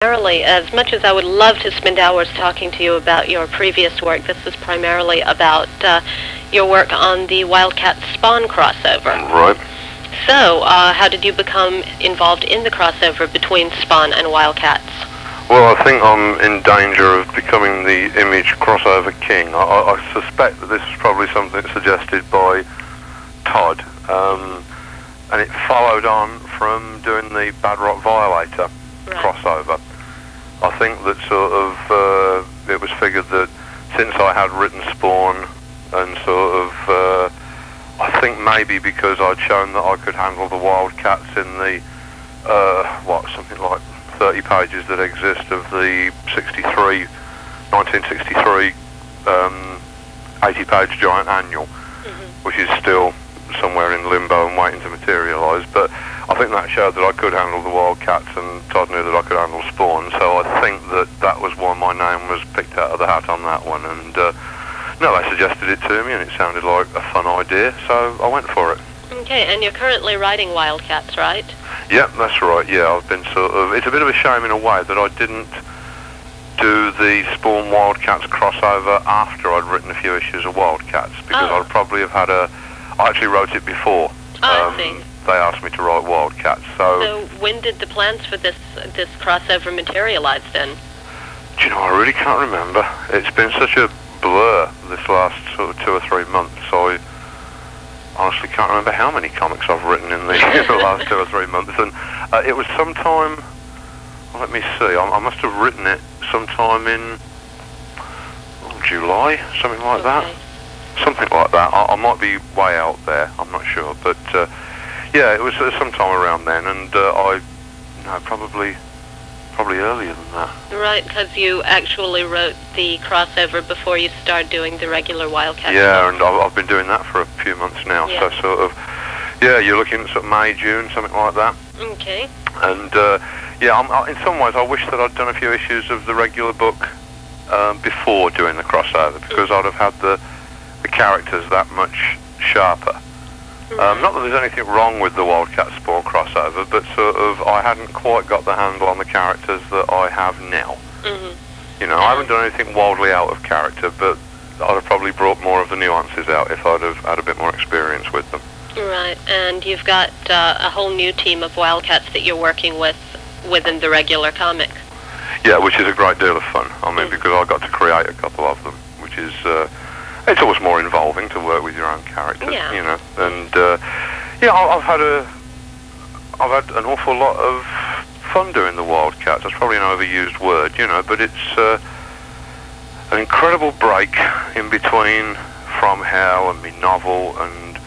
primarily, as much as I would love to spend hours talking to you about your previous work, this is primarily about your work on the WildCAT Spawn crossover. Right. So, how did you become involved in the crossover between Spawn and WildCATs? Well, I think I'm in danger of becoming the image crossover king. I suspect that this was probably something suggested by Todd, and it followed on from doing the Bad Rock Violator crossover. I think that sort of it was figured that since I had written Spawn and sort of I think maybe because I'd shown that I could handle the WildCATs in the something like 30 pages that exist of the 1963 80-page giant annual, which is still somewhere in limbo and waiting to materialise, but I think that showed that I could handle the WildCATs, and Todd knew that I could handle Spawn, so I think that was why my name was picked out of the hat on that one. And no, they suggested it to me and it sounded like a fun idea, so I went for it. Okay, and you're currently writing WildCATs, right? Yep, that's right, yeah. I've been sort of, it's a bit of a shame in a way that I didn't do the Spawn WildCATs crossover after I'd written a few issues of WildCATs, because I'd probably have had I actually wrote it before. I see. They asked me to write WildCATs, so when did the plans for this crossover materialize then? Do you know, I really can't remember. It's been such a blur this last sort of 2 or 3 months. I honestly can't remember how many comics I've written in the last 2 or 3 months. And it was sometime, let me see, I must have written it sometime in July, something like that. Something like that. I might be way out there, I'm not sure. But yeah, it was sometime around then, and probably earlier than that. Right, because you actually wrote the crossover before you started doing the regular WildCAT. Yeah, and I've been doing that for a few months now, so sort of, yeah, you're looking at sort of May, June, something like that. Okay. And yeah, in some ways I wish that I'd done a few issues of the regular book before doing the crossover, because I'd have had the characters that much sharper. Not that there's anything wrong with the WildCAT Spawn crossover, but sort of I hadn't quite got the handle on the characters that I have now. You know, I haven't done anything wildly out of character, but I'd have probably brought more of the nuances out if I'd have had a bit more experience with them. Right, and you've got a whole new team of WildCATs that you're working with within the regular comic. Yeah, which is a great deal of fun. I mean, because I got to create a couple of them, which is it's always more involving to work with your own characters, you know. And yeah, I've had an awful lot of fun doing the WildCATs. That's probably an overused word, you know, but it's an incredible break in between From Hell and me novel and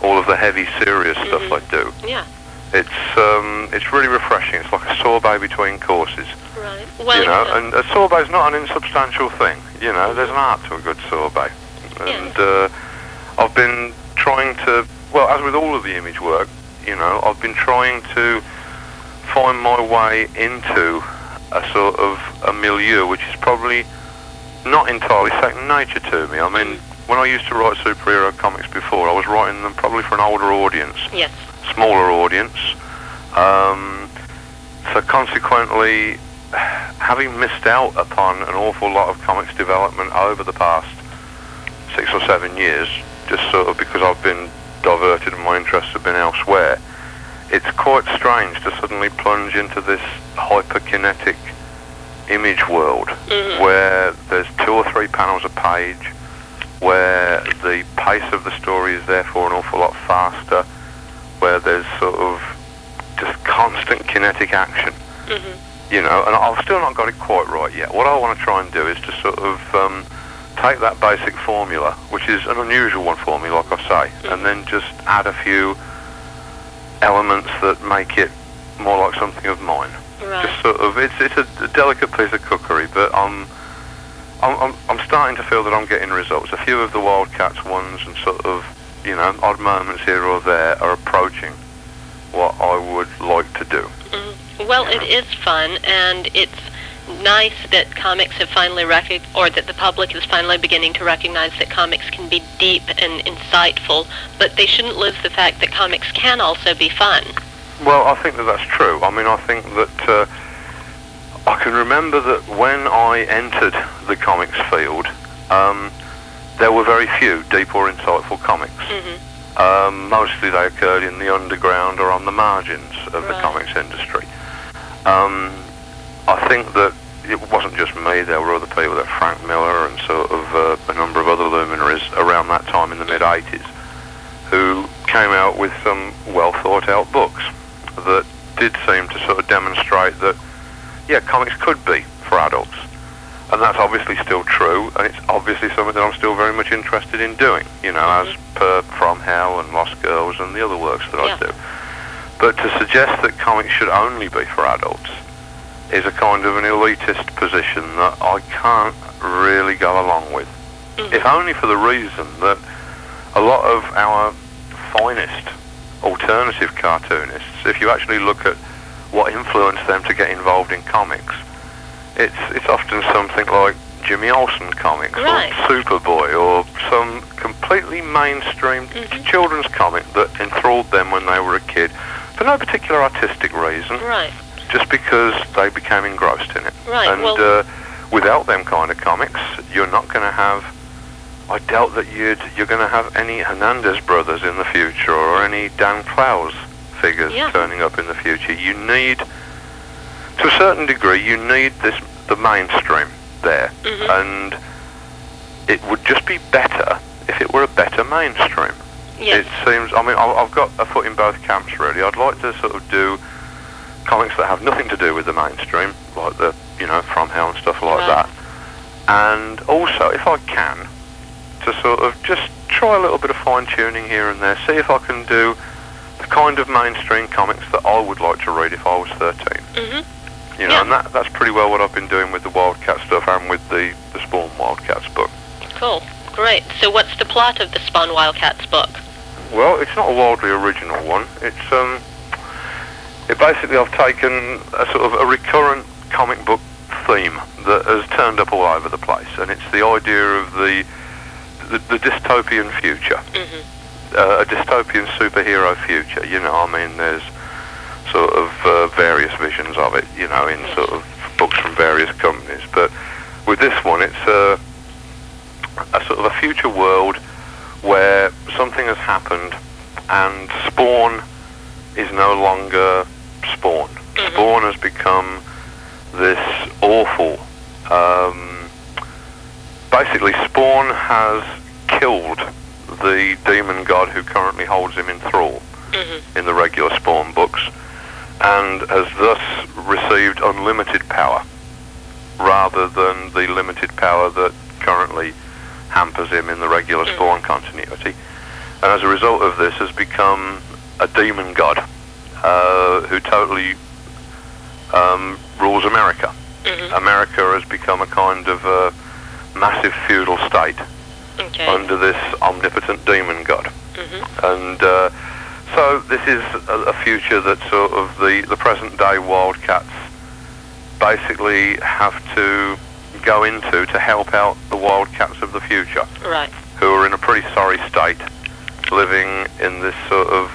all of the heavy, serious stuff I do. Yeah. It's really refreshing. It's like a sorbet between courses. Right. Well, you know, and a sorbet's not an insubstantial thing. You know, there's an art to a good sorbet. And I've been trying to, well, as with all of the image work, you know, I've been trying to find my way into a sort of a milieu which is probably not entirely second nature to me. I mean, when I used to write superhero comics before, I was writing them probably for an older audience. Yes. Smaller audience. So consequently, having missed out upon an awful lot of comics development over the past 6 or 7 years, just sort of because I've been diverted and my interests have been elsewhere, it's quite strange to suddenly plunge into this hyperkinetic image world where there's 2 or 3 panels a page, where the pace of the story is therefore an awful lot faster, where there's sort of just constant kinetic action. You know, and I've still not got it quite right yet. What I want to try and do is to sort of take that basic formula, which is an unusual one for me, like I say, and then just add a few elements that make it more like something of mine. Right. Just sort of, it's a delicate piece of cookery, but I'm starting to feel that I'm getting results. A few of the WildCATs ones and sort of, you know, odd moments here or there are approaching what I would like to do. Well, it is fun, and it's nice that comics have finally or that the public is finally beginning to recognize that comics can be deep and insightful, but they shouldn't lose the fact that comics can also be fun. Well, I think that that's true. I mean, I think that I can remember that when I entered the comics field, there were very few deep or insightful comics. Mostly they occurred in the underground or on the margins of the comics industry. I think that it wasn't just me, there were other people, like Frank Miller and sort of a number of other luminaries around that time in the mid-80s, who came out with some well thought out books that did seem to sort of demonstrate that, yeah, comics could be for adults. And that's obviously still true, and it's obviously something that I'm still very much interested in doing, you know, as per From Hell and Lost Girls and the other works that I do. But to suggest that comics should only be for adults is a kind of an elitist position that I can't really go along with. If only for the reason that a lot of our finest alternative cartoonists, if you actually look at what influenced them to get involved in comics, it's often something like Jimmy Olsen comics or Superboy or some completely mainstream children's comic that enthralled them when they were a kid for no particular artistic reason, just because they became engrossed in it. And without them kind of comics, you're not going to have, I doubt that you're going to have any Hernandez brothers in the future or any Dan Clowes figures turning up in the future. You need, to a certain degree, you need the mainstream there, and it would just be better if it were a better mainstream. It seems, I mean, I've got a foot in both camps really. I'd like to sort of do comics that have nothing to do with the mainstream, like the, you know, From Hell and stuff like that, and also, if I can, to sort of just try a little bit of fine-tuning here and there, see if I can do the kind of mainstream comics that I would like to read if I was 13. You know, and that's pretty well what I've been doing with the WildCAT stuff and with the Spawn WildCATs book. Cool, great. So what's the plot of the Spawn WildCATs book? Well, it's not a wildly original one. It's it basically, I've taken a sort of a recurrent comic book theme that has turned up all over the place, and it's the idea of the dystopian future, a dystopian superhero future. You know, I mean, there's sort of various visions of it, you know, in sort of books from various companies. But with this one, it's a sort of a future world where something has happened and Spawn is no longer Spawn. Spawn has become this awful, basically Spawn has killed the demon god who currently holds him in thrall in the regular Spawn books, and has thus received unlimited power rather than the limited power that currently hampers him in the regular Spawn continuity. And as a result of this has become a demon god who totally rules America. America has become a kind of massive feudal state under this omnipotent demon god. And so this is a future that sort of the present day WildCATs basically have to go into to help out the WildCATs of the future, who are in a pretty sorry state, living in this sort of,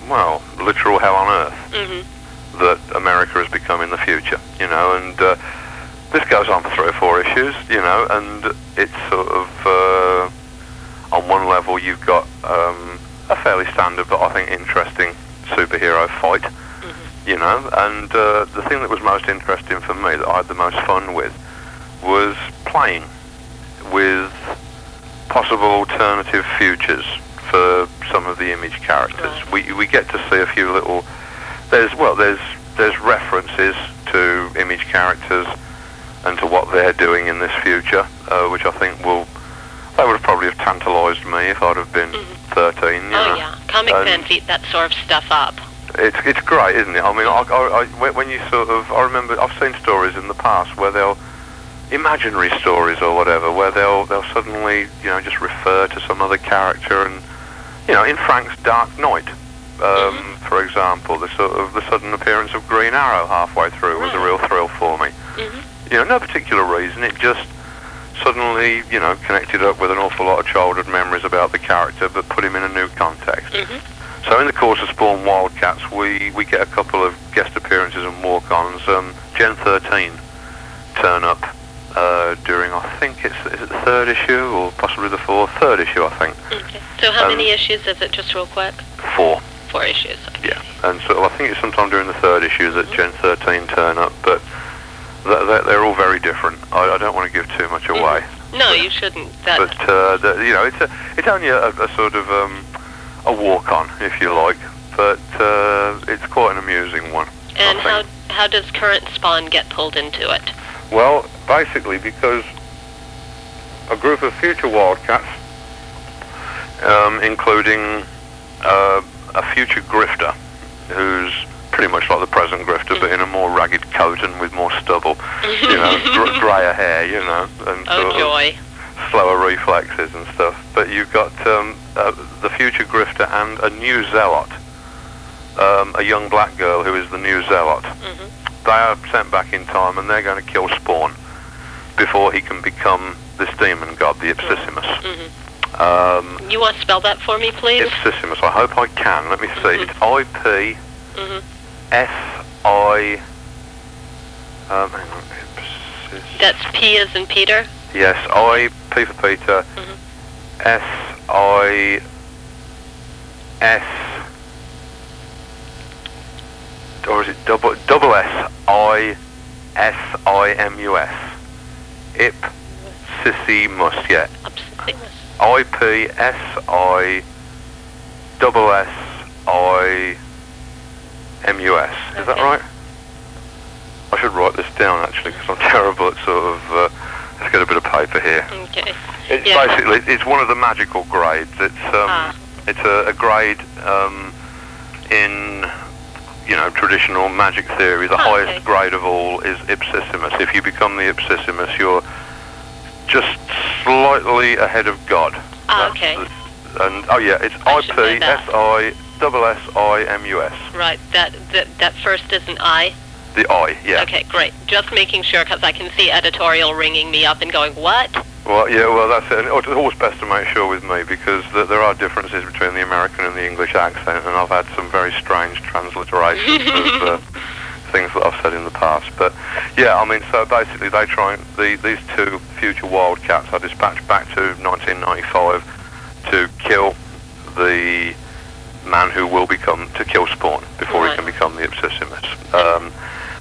well, literal hell on earth that America has become in the future, you know, and this goes on for 3 or 4 issues, you know, and it's sort of, on one level you've got a fairly standard but I think interesting superhero fight, you know, and the thing that was most interesting for me, that I had the most fun with, was playing with possible alternative futures for some of the Image characters. We get to see a few little, there's references to Image characters and to what they're doing in this future, which I think they would have probably have tantalised me if I'd have been 13. You know? Comic fans eat that sort of stuff up. It's great, isn't it? I mean, when you sort of, I remember I've seen stories in the past where they'll, imaginary stories or whatever, where they'll suddenly, you know, just refer to some other character, and you know, in Frank's Dark Knight, for example, the sudden appearance of Green Arrow halfway through was a real thrill for me. You know, no particular reason, it just suddenly, you know, connected up with an awful lot of childhood memories about the character, but put him in a new context. So in the course of Spawn WildCATs, we get a couple of guest appearances and walk-ons. Gen 13 turn up during, I think is it the third issue or possibly the third issue, I think. Okay. So how many issues is it, just real quick? 4. 4 issues. Okay. Yeah, and so I think it's sometime during the third issue that Gen 13 turn up, but they're all very different. I don't want to give too much away. No, you shouldn't. But you know, it's only a sort of a walk-on, if you like, but it's quite an amusing one. And how does current Spawn get pulled into it? Well, basically because a group of future WildCATs, including a future grifter, who's pretty much like the present grifter, but in a more ragged coat and with more stubble, you know, greyer hair, you know, and joy. Slower reflexes and stuff. But you've got the future grifter and a new zealot, a young black girl who is the new zealot. They are sent back in time, and they're going to kill Spawn before he can become this demon god, the Ipsissimus. You want to spell that for me, please? Ipsissimus. I hope I can. Let me see. It's I-P. S-I... hang on. That's P as in Peter? Yes, I, P for Peter, S-I-S... Or is it double S-I-S-I-M-U-S? Ipsissimus, yeah. Ipsissimus. I-P-S-I-S-S-I-M-U-S. Is that right? I should write this down, actually, because I'm terrible at sort of... let's get a bit of paper here. Okay. It's basically, it's one of the magical grades. It's a grade in... You know, traditional magic theory, the highest grade of all is Ipsissimus. If you become the Ipsissimus, you're just slightly ahead of God. Okay. And it's I-P-S-I-S-S-I-M-U-S. Right. That first is an I. The I, yeah. Okay, great. Just making sure, because I can see editorial ringing me up and going, what? Well, yeah, well, that's it. And it's always best to make sure with me, because there are differences between the American and the English accent, and I've had some very strange transliterations of things that I've said in the past. But, yeah, I mean, so basically they try and... These two future WildCATs are dispatched back to 1995 to kill the man who will to kill Spawn before he can become the Ipsissimus.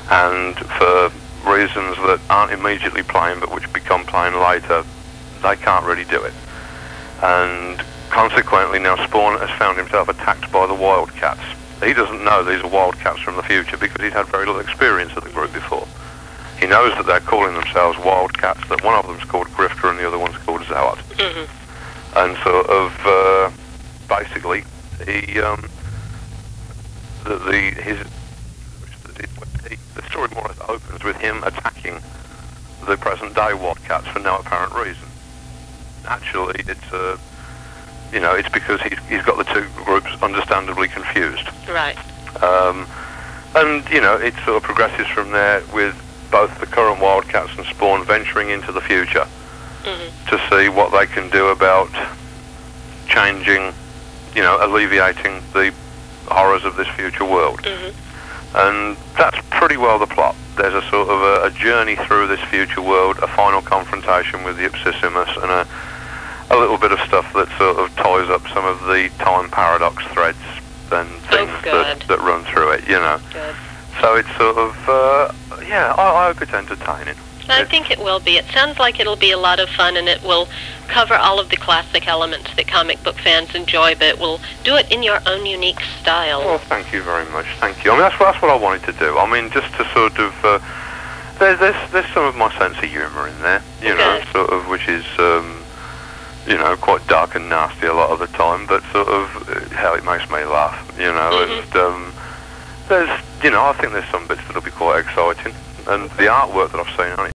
And for reasons that aren't immediately plain but which become plain later, they can't really do it. And consequently now Spawn has found himself attacked by the WildCATs. He doesn't know these are WildCATs from the future because he's had very little experience of the group before. He knows that they're calling themselves WildCATs, that one of them's called Grifter and the other one's called Zealot. And sort of basically the story more or less opens with him attacking the present-day WildCATs for no apparent reason. Actually, it's it's because he's got the two groups understandably confused. Right. And it sort of progresses from there with both the current WildCATs and Spawn venturing into the future to see what they can do about changing, alleviating the horrors of this future world. And that's pretty well the plot. There's a sort of a journey through this future world, a final confrontation with the Ipsissimus, and a little bit of stuff that sort of ties up some of the time paradox threads and things that run through it, Good. So it's sort of, I hope it's entertaining. I think it will be. It sounds like it'll be a lot of fun, and it will cover all of the classic elements that comic book fans enjoy, but it will do it in your own unique style. Well, thank you very much. Thank you. I mean, that's what I wanted to do. I mean, just to sort of... there's some of my sense of humour in there, sort of, which is, quite dark and nasty a lot of the time, but sort of how it makes me laugh, and there's, I think there's some bits that'll be quite exciting, and the artwork that I've seen on it